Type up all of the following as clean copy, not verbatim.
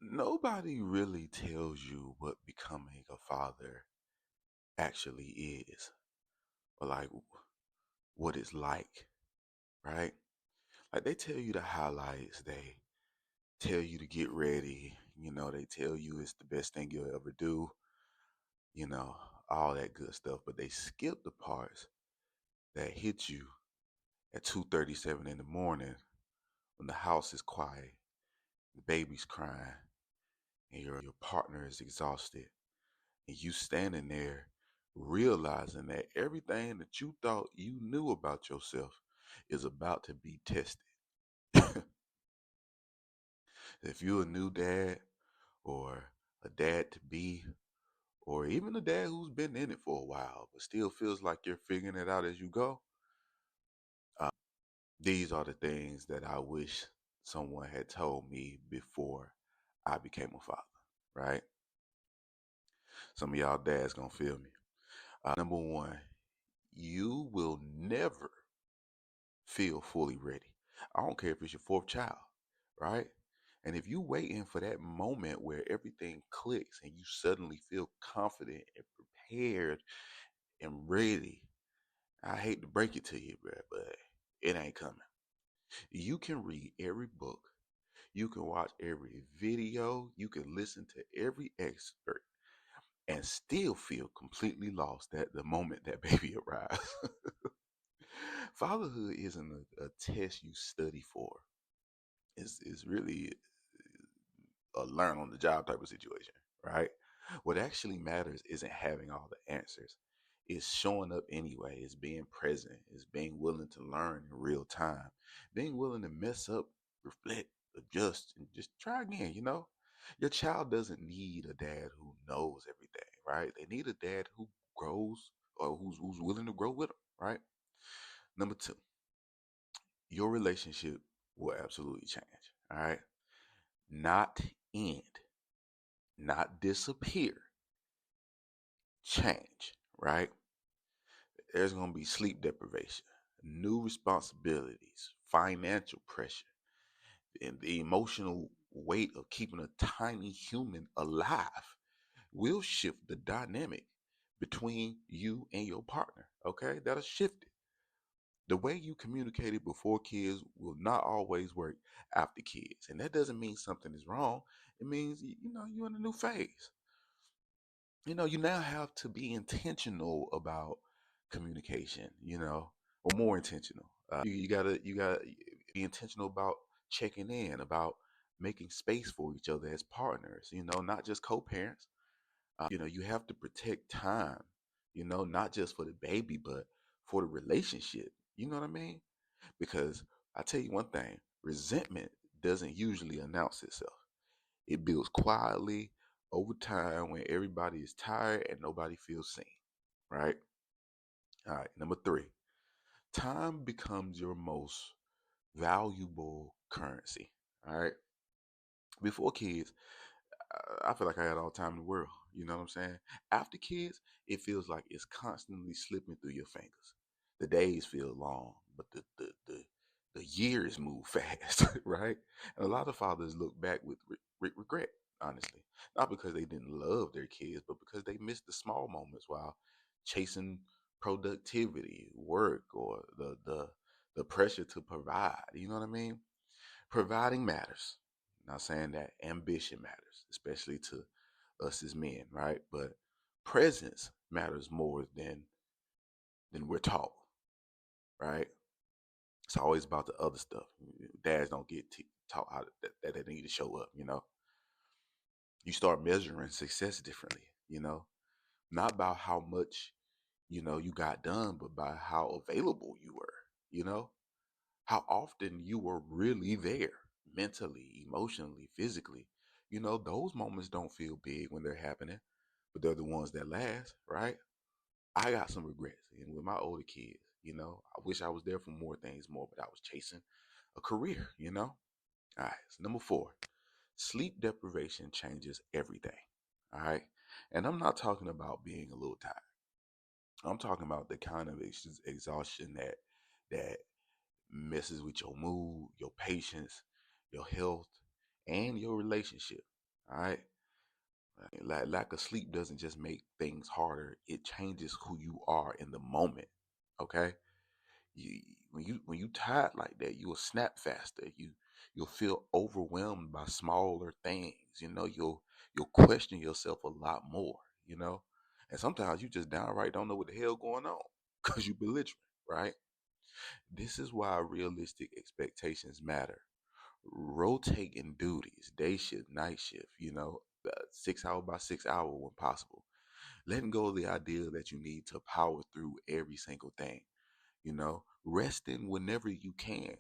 Nobody really tells you what becoming a father actually is, or like what it's like, right? Like they tell you the highlights, they tell you to get ready, they tell you it's the best thing you'll ever do, you know, all that good stuff, but they skip the parts that hit you at 2:37 in the morning when the house is quiet, the baby's crying, and your partner is exhausted, and you standing there realizing that everything that you thought you knew about yourself is about to be tested. If you're a new dad or a dad to be, or even a dad who's been in it for a while but still feels like you're figuring it out as you go, uh, these are the things that I wish someone had told me before I became a father, right? Some of y'all dads gonna feel me. Number one, you will never feel fully ready. I don't care if it's your fourth child, right? And if you waiting for that moment where everything clicks and you suddenly feel confident and prepared and ready, I hate to break it to you, bro, but it ain't coming. You can read every book, you can watch every video, you can listen to every expert and still feel completely lost at the moment that baby arrives. Fatherhood isn't a test you study for. It's really a learn on the job type of situation, right? What actually matters isn't having all the answers. It's showing up anyway. It's being present. It's being willing to learn in real time. Being willing to mess up, reflect, adjust, and just try again. Your child doesn't need a dad who knows everything, right? They need a dad who grows or who's willing to grow with them, right? Number two, your relationship will absolutely change. All right. Not end, not disappear, change, right? There's going to be sleep deprivation, new responsibilities, financial pressure, and the emotional weight of keeping a tiny human alive will shift the dynamic between you and your partner. Okay. That'll shift it. The way you communicated before kids will not always work after kids. And that doesn't mean something is wrong. It means, you're in a new phase. You now have to be intentional about communication, or more intentional. You gotta be intentional about checking in, about making space for each other as partners, not just co-parents. You have to protect time, not just for the baby, but for the relationship. You know what I mean? Because I tell you one thing, resentment doesn't usually announce itself. It builds quietly over time when everybody is tired and nobody feels seen, right? All right, number three, time becomes your most valuable currency. All right. Before kids, I feel like I had all the time in the world. You know what I'm saying? After kids, it feels like it's constantly slipping through your fingers. The days feel long, but the years move fast, right? And a lot of fathers look back with regret, honestly, not because they didn't love their kids, but because they missed the small moments while chasing productivity, work, or the pressure to provide. You know what I mean? Providing matters. Not saying that ambition matters, especially to us as men, right? But presence matters more than we're taught, right? It's always about the other stuff. Dads don't get taught how that they need to show up. You start measuring success differently. Not about how much you got done, but by how available you were. You know, how often you were really there, mentally, emotionally, physically. Those moments don't feel big when they're happening, but they're the ones that last, right? I got some regrets. And with my older kids, I wish I was there for more things more, but I was chasing a career. All right. So number four, sleep deprivation changes everything. All right. And I'm not talking about being a little tired. I'm talking about the kind of exhaustion that messes with your mood, your patience, your health, and your relationship. All right. Lack of sleep doesn't just make things harder, it changes who you are in the moment. Okay. You, when you tired like that, you'll snap faster. You'll feel overwhelmed by smaller things. You'll question yourself a lot more. You know, and sometimes you just downright don't know what the hell going on because you belligerent, right? This is why realistic expectations matter. Rotating duties, day shift, night shift, 6 hour by 6 hour when possible. Letting go of the idea that you need to power through every single thing, resting whenever you can.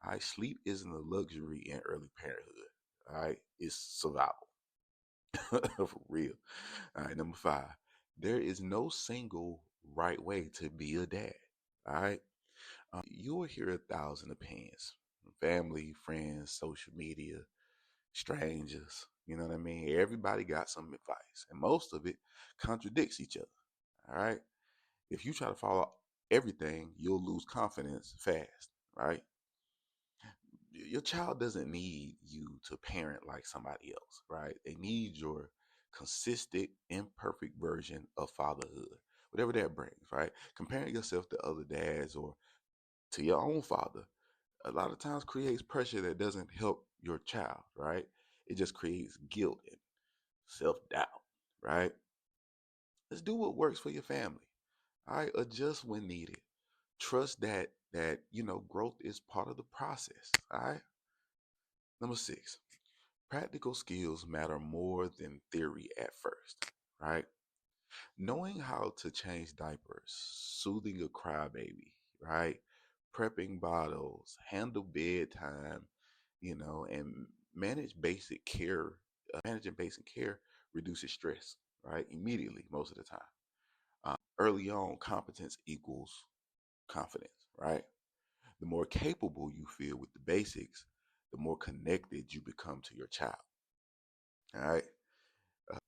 All right, sleep isn't a luxury in early parenthood. All right, it's survival for real. All right, number five, there is no single right way to be a dad. All right, you will hear 1,000 opinions from family, friends, social media, strangers. You know what I mean? Everybody got some advice, and most of it contradicts each other. All right. If you try to follow everything, you'll lose confidence fast, right? Your child doesn't need you to parent like somebody else, right? They need your consistent, imperfect version of fatherhood, whatever that brings, right? Comparing yourself to other dads or to your own father a lot of times creates pressure that doesn't help your child, right? It just creates guilt and self doubt, right? Let's do what works for your family. All right, adjust when needed. Trust that growth is part of the process. All right. Number six, practical skills matter more than theory at first. Right. Knowing how to change diapers, soothing a crybaby, right? Prepping bottles, handle bedtime, and manage basic care. Managing basic care reduces stress, right? Immediately, most of the time. Early on, competence equals confidence, right? The more capable you feel with the basics, the more connected you become to your child. All right. Uh,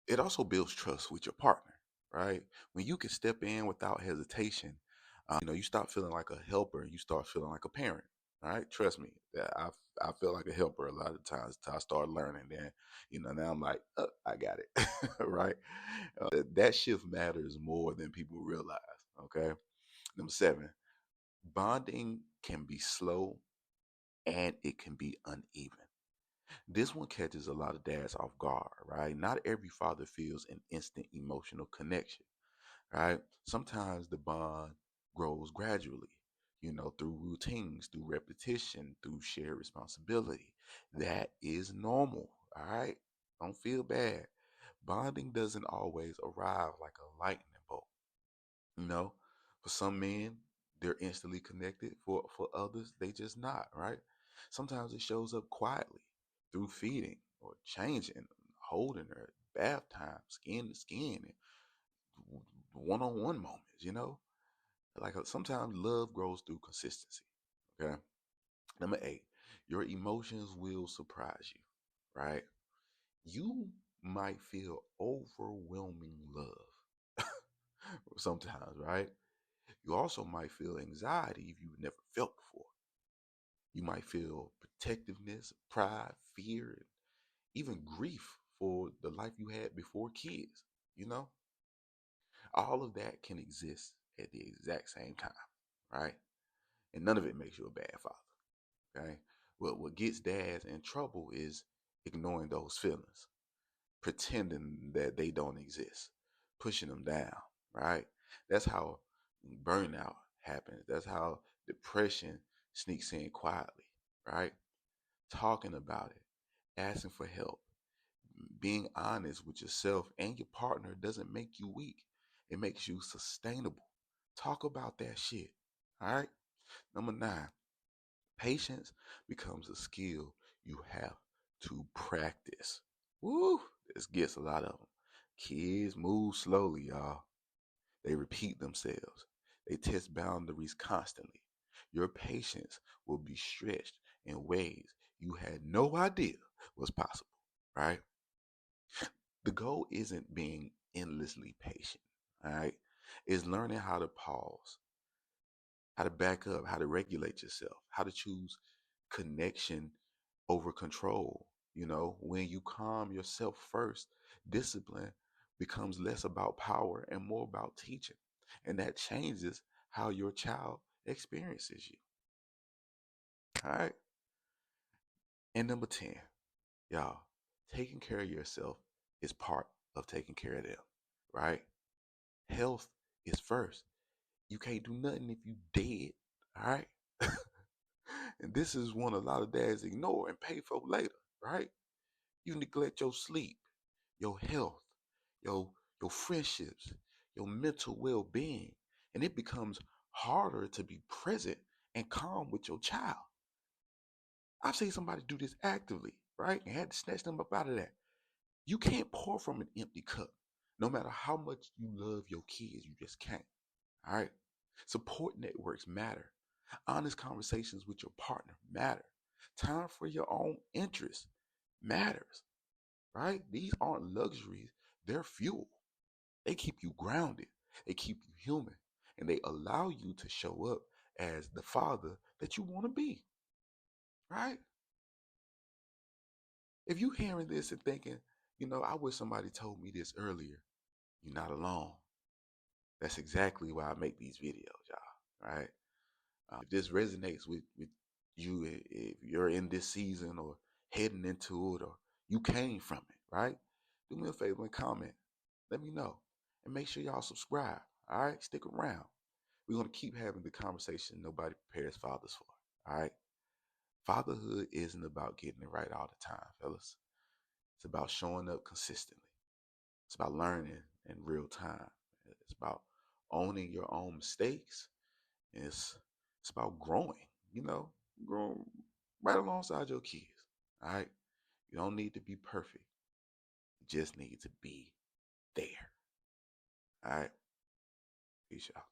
it also builds trust with your partner, right? When you can step in without hesitation, you stop feeling like a helper and you start feeling like a parent. All right. Trust me, that I feel like a helper a lot of times till I start learning. Then, now I'm like, I got it. Right. That shift matters more than people realize. Okay. Number seven, bonding can be slow and it can be uneven. This one catches a lot of dads off guard, right? Not every father feels an instant emotional connection, right? Sometimes the bond grows gradually, through routines, through repetition, through shared responsibility. That is normal, all right? Don't feel bad. Bonding doesn't always arrive like a lightning bolt. You know, for some men, they're instantly connected. For others, they just not, right? Sometimes it shows up quietly through feeding or changing, holding her, bath time, skin to skin, and one-on-one moments. Like sometimes love grows through consistency. Okay. Number eight, your emotions will surprise you, right? You might feel overwhelming love sometimes, right? You also might feel anxiety if you've never felt before. You might feel protectiveness, pride, fear, and even grief for the life you had before kids. You know, all of that can exist at the exact same time, right? And none of it makes you a bad father, okay? What gets dads in trouble is ignoring those feelings, pretending that they don't exist, pushing them down, right? That's how burnout happens. That's how depression sneaks in quietly, right? Talking about it, asking for help, being honest with yourself and your partner doesn't make you weak. It makes you sustainable. Talk about that shit. All right. Number nine, patience becomes a skill you have to practice. Woo! This gets a lot of them. Kids move slowly, y'all. They repeat themselves. They test boundaries constantly. Your patience will be stretched in ways you had no idea was possible, right? The goal isn't being endlessly patient, all right? It's learning how to pause, how to back up, how to regulate yourself, how to choose connection over control. When you calm yourself first, discipline becomes less about power and more about teaching. And that changes how your child experiences you. All right. And number 10, y'all, taking care of yourself is part of taking care of them, right? Health is first. You can't do nothing if you dead, all right? And this is one a lot of dads ignore and pay for later, right? You neglect your sleep, your health, your your friendships, your mental well-being, and it becomes harder to be present and calm with your child. I've seen somebody do this actively, right? And had to snatch them up out of that. You can't pour from an empty cup. No matter how much you love your kids, you just can't. All right. Support networks matter. Honest conversations with your partner matter. Time for your own interests matters, right? These aren't luxuries, they're fuel. They keep you grounded, they keep you human, and they allow you to show up as the father that you want to be, right? If you hearing this and thinking, I wish somebody told me this earlier, you're not alone. That's exactly why I make these videos, y'all, right? If this resonates with you, if you're in this season or heading into it, or you came from it, right? Do me a favor and comment. Let me know. And make sure y'all subscribe. All right? Stick around. We're going to keep having the conversation nobody prepares fathers for. All right? Fatherhood isn't about getting it right all the time, fellas. It's about showing up consistently. It's about learning in real time. It's about owning your own mistakes. And it's about growing, growing right alongside your kids. All right? You don't need to be perfect. You just need to be there. All right? Peace out.